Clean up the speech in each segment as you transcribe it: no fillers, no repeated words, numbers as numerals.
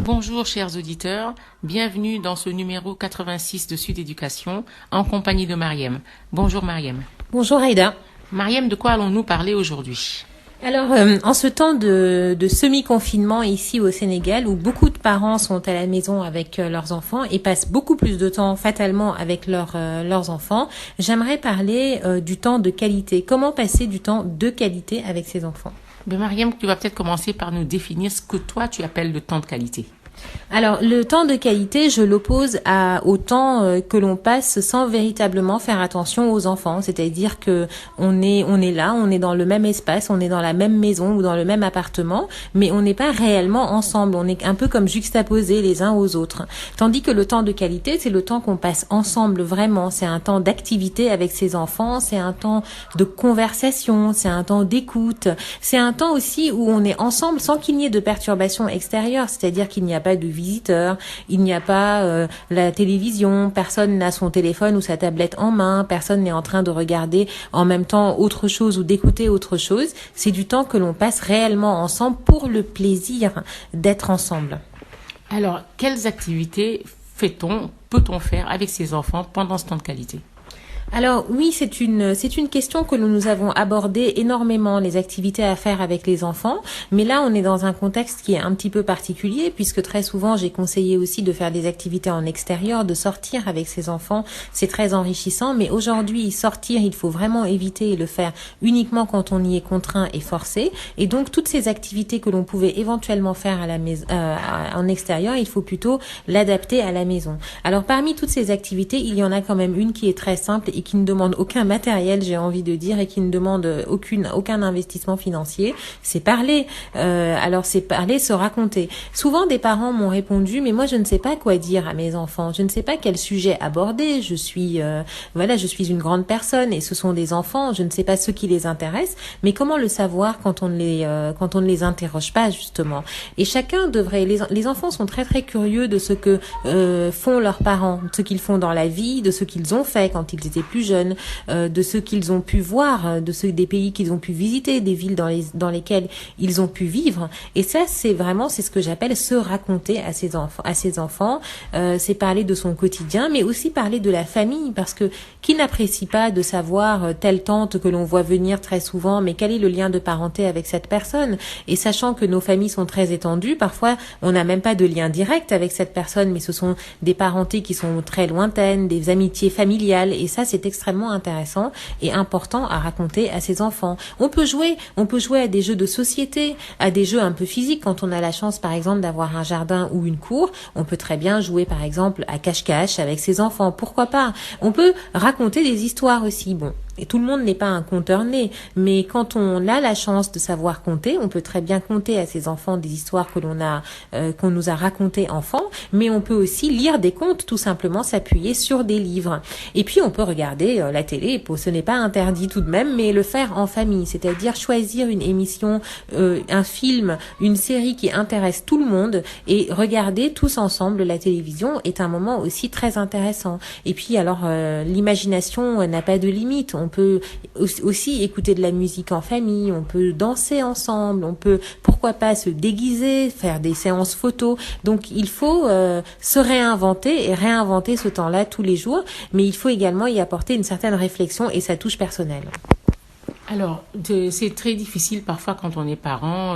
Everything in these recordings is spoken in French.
Bonjour chers auditeurs, bienvenue dans ce numéro 86 de Sud Éducation en compagnie de Mariem. Bonjour Mariem. Bonjour Aïda. Mariem, de quoi allons-nous parler aujourd'hui ? Alors, en ce temps de semi-confinement ici au Sénégal, où beaucoup de parents sont à la maison avec leurs enfants et passent beaucoup plus de temps fatalement avec leurs enfants, j'aimerais parler du temps de qualité. Comment passer du temps de qualité avec ses enfants ? Mariem, tu vas peut-être commencer par nous définir ce que toi tu appelles le temps de qualité. Alors, le temps de qualité, je l'oppose au temps que l'on passe sans véritablement faire attention aux enfants. C'est-à-dire que on est là, on est dans le même espace, on est dans la même maison ou dans le même appartement, mais on n'est pas réellement ensemble. On est un peu comme juxtaposés les uns aux autres. Tandis que le temps de qualité, c'est le temps qu'on passe ensemble vraiment. C'est un temps d'activité avec ses enfants, c'est un temps de conversation, c'est un temps d'écoute. C'est un temps aussi où on est ensemble sans qu'il n'y ait de perturbations extérieures. C'est-à-dire qu'il n'y a pas de visiteurs, il n'y a pas la télévision, personne n'a son téléphone ou sa tablette en main, personne n'est en train de regarder en même temps autre chose ou d'écouter autre chose. C'est du temps que l'on passe réellement ensemble pour le plaisir d'être ensemble. Alors, quelles activités peut-on faire avec ses enfants pendant ce temps de qualité ? Alors oui, c'est une question que nous avons abordée énormément, les activités à faire avec les enfants. Mais là, on est dans un contexte qui est un petit peu particulier, puisque très souvent, j'ai conseillé aussi de faire des activités en extérieur, de sortir avec ses enfants. C'est très enrichissant. Mais aujourd'hui, sortir, il faut vraiment éviter et le faire uniquement quand on y est contraint et forcé. Et donc, toutes ces activités que l'on pouvait éventuellement faire à la maison, en extérieur, il faut plutôt l'adapter à la maison. Alors, parmi toutes ces activités, il y en a quand même une qui est très simple et qui ne demande aucun matériel, j'ai envie de dire, et qui ne demande aucun investissement financier, c'est parler. Alors c'est parler, se raconter. Souvent des parents m'ont répondu, mais moi je ne sais pas quoi dire à mes enfants, je ne sais pas quel sujet aborder. Je suis une grande personne et ce sont des enfants, je ne sais pas ce qui les intéresse, mais comment le savoir quand on ne les interroge pas justement. Et chacun devrait, les enfants sont très très curieux de ce que font leurs parents, de ce qu'ils font dans la vie, de ce qu'ils ont fait quand ils étaient plus jeunes, de ce qu'ils ont pu voir, des pays qu'ils ont pu visiter, des villes dans lesquelles ils ont pu vivre. Et ça, c'est ce que j'appelle se raconter à ses enfants. C'est parler de son quotidien, mais aussi parler de la famille, parce que qui n'apprécie pas de savoir telle tante que l'on voit venir très souvent, mais quel est le lien de parenté avec cette personne? Et sachant que nos familles sont très étendues, parfois on n'a même pas de lien direct avec cette personne, mais ce sont des parentés qui sont très lointaines, des amitiés familiales, et ça, c'est extrêmement intéressant et important à raconter à ses enfants. On peut jouer à des jeux de société, à des jeux un peu physiques. Quand on a la chance, par exemple, d'avoir un jardin ou une cour, on peut très bien jouer, par exemple, à cache-cache avec ses enfants. Pourquoi pas? On peut raconter des histoires aussi. Bon. Et tout le monde n'est pas un conteur né, mais quand on a la chance de savoir compter, on peut très bien conter à ses enfants des histoires qu'on nous a racontées enfants, mais on peut aussi lire des contes, tout simplement s'appuyer sur des livres. Et puis on peut regarder la télé, ce n'est pas interdit tout de même, mais le faire en famille, c'est-à-dire choisir une émission, un film, une série qui intéresse tout le monde et regarder tous ensemble la télévision est un moment aussi très intéressant. Et puis alors l'imagination n'a pas de limite. On peut aussi écouter de la musique en famille, on peut danser ensemble, on peut, pourquoi pas, se déguiser, faire des séances photos. Donc il faut se réinventer et réinventer ce temps-là tous les jours, mais il faut également y apporter une certaine réflexion et sa touche personnelle. Alors, c'est très difficile parfois quand on est parent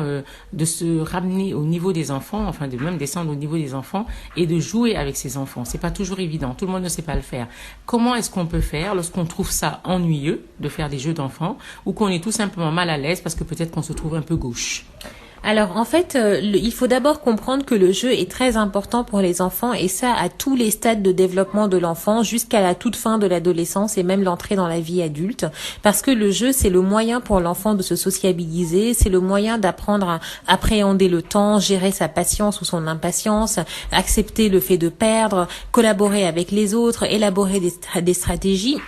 de se ramener au niveau des enfants, enfin de même descendre au niveau des enfants et de jouer avec ses enfants. C'est pas toujours évident, tout le monde ne sait pas le faire. Comment est-ce qu'on peut faire lorsqu'on trouve ça ennuyeux de faire des jeux d'enfants ou qu'on est tout simplement mal à l'aise parce que peut-être qu'on se trouve un peu gauche? Alors en fait, il faut d'abord comprendre que le jeu est très important pour les enfants et ça à tous les stades de développement de l'enfant jusqu'à la toute fin de l'adolescence et même l'entrée dans la vie adulte, parce que le jeu c'est le moyen pour l'enfant de se sociabiliser, c'est le moyen d'apprendre à appréhender le temps, gérer sa patience ou son impatience, accepter le fait de perdre, collaborer avec les autres, élaborer des stratégies.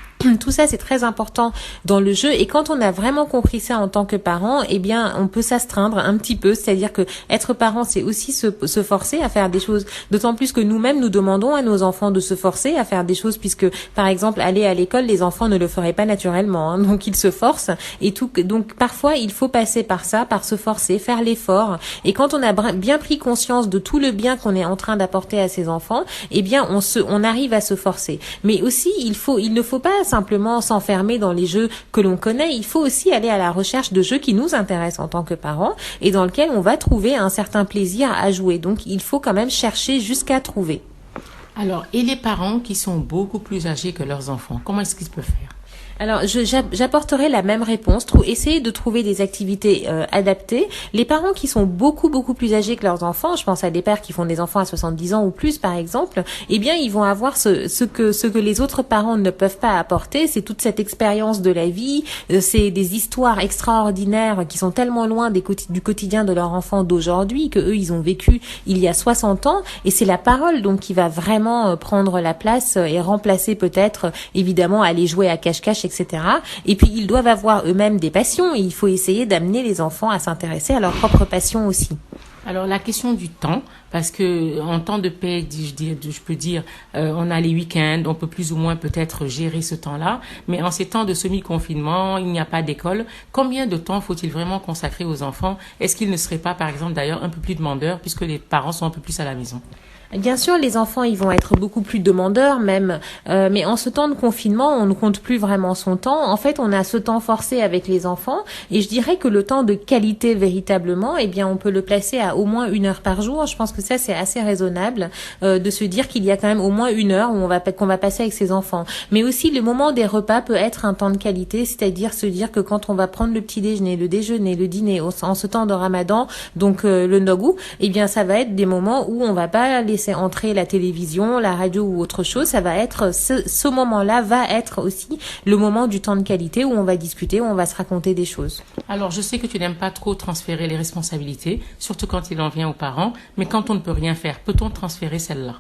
Tout ça, c'est très important dans le jeu. Et quand on a vraiment compris ça en tant que parent, eh bien, on peut s'astreindre un petit peu. C'est-à-dire que être parent, c'est aussi se forcer à faire des choses. D'autant plus que nous-mêmes, nous demandons à nos enfants de se forcer à faire des choses, puisque, par exemple, aller à l'école, les enfants ne le feraient pas naturellement. Donc, ils se forcent. Et tout. Donc, parfois, il faut passer par ça, par se forcer, faire l'effort. Et quand on a bien pris conscience de tout le bien qu'on est en train d'apporter à ses enfants, eh bien, on arrive à se forcer. Mais aussi, il ne faut pas simplement s'enfermer dans les jeux que l'on connaît. Il faut aussi aller à la recherche de jeux qui nous intéressent en tant que parents et dans lesquels on va trouver un certain plaisir à jouer. Donc, il faut quand même chercher jusqu'à trouver. Alors, et les parents qui sont beaucoup plus âgés que leurs enfants, comment est-ce qu'ils peuvent faire? Alors, j'apporterai la même réponse. Essayer de trouver des activités adaptées. Les parents qui sont beaucoup plus âgés que leurs enfants, je pense à des pères qui font des enfants à 70 ans ou plus, par exemple, eh bien, ils vont avoir ce que les autres parents ne peuvent pas apporter. C'est toute cette expérience de la vie. C'est des histoires extraordinaires qui sont tellement loin du quotidien de leur enfant d'aujourd'hui que eux, ils ont vécu il y a 60 ans. Et c'est la parole, donc, qui va vraiment prendre la place et remplacer peut-être, évidemment, aller jouer à cache-cache, etc. Et puis, ils doivent avoir eux-mêmes des passions et il faut essayer d'amener les enfants à s'intéresser à leurs propres passions aussi. Alors, la question du temps, parce que en temps de paix, je peux dire, on a les week-ends, on peut plus ou moins peut-être gérer ce temps-là, mais en ces temps de semi-confinement, il n'y a pas d'école. Combien de temps faut-il vraiment consacrer aux enfants? Est-ce qu'ils ne seraient pas, par exemple, d'ailleurs, un peu plus demandeurs puisque les parents sont un peu plus à la maison? Bien sûr, les enfants, ils vont être beaucoup plus demandeurs même, mais en ce temps de confinement, on ne compte plus vraiment son temps. En fait, on a ce temps forcé avec les enfants, et je dirais que le temps de qualité véritablement, eh bien, on peut le placer à au moins 1 heure par jour. Je pense que ça, c'est assez raisonnable de se dire qu'il y a quand même au moins 1 heure qu'on va passer avec ses enfants. Mais aussi, le moment des repas peut être un temps de qualité, c'est-à-dire se dire que quand on va prendre le petit déjeuner, le déjeuner, le dîner, en ce temps de Ramadan, donc le nogou, eh bien, ça va être des moments où on va pas laisser entrer la télévision, la radio ou autre chose. Ça va être ce moment-là va être aussi le moment du temps de qualité où on va discuter, où on va se raconter des choses. Alors, je sais que tu n'aimes pas trop transférer les responsabilités, surtout quand il en vient aux parents, mais quand on ne peut rien faire, peut-on transférer celle-là?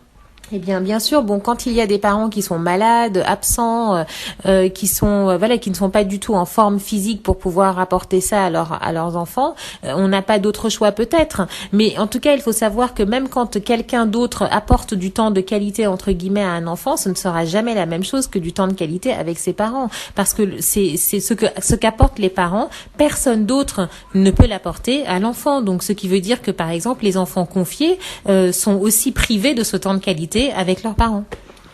Eh bien sûr, bon, quand il y a des parents qui sont malades, absents, qui ne sont pas du tout en forme physique pour pouvoir apporter ça à leurs enfants, on n'a pas d'autre choix peut-être. Mais en tout cas, il faut savoir que même quand quelqu'un d'autre apporte du temps de qualité entre guillemets à un enfant, ce ne sera jamais la même chose que du temps de qualité avec ses parents, parce que c'est ce qu'apportent les parents, personne d'autre ne peut l'apporter à l'enfant. Donc, ce qui veut dire que par exemple, les enfants confiés sont aussi privés de ce temps de qualité avec leurs parents.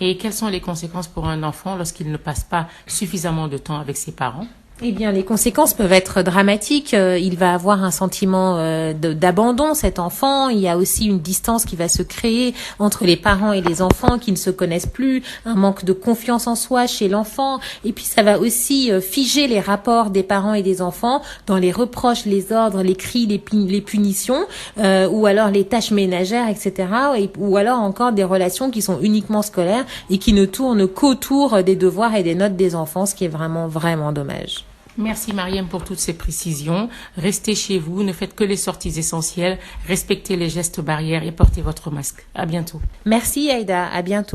Et quelles sont les conséquences pour un enfant lorsqu'il ne passe pas suffisamment de temps avec ses parents? Eh bien, les conséquences peuvent être dramatiques. Il va avoir un sentiment d'abandon, cet enfant. Il y a aussi une distance qui va se créer entre les parents et les enfants qui ne se connaissent plus, un manque de confiance en soi chez l'enfant. Et puis, ça va aussi figer les rapports des parents et des enfants dans les reproches, les ordres, les cris, les punitions, ou alors les tâches ménagères, etc. Ou alors encore des relations qui sont uniquement scolaires et qui ne tournent qu'autour des devoirs et des notes des enfants, ce qui est vraiment, vraiment dommage. Merci Mariam pour toutes ces précisions. Restez chez vous, ne faites que les sorties essentielles, respectez les gestes barrières et portez votre masque. À bientôt. Merci Aïda, à bientôt.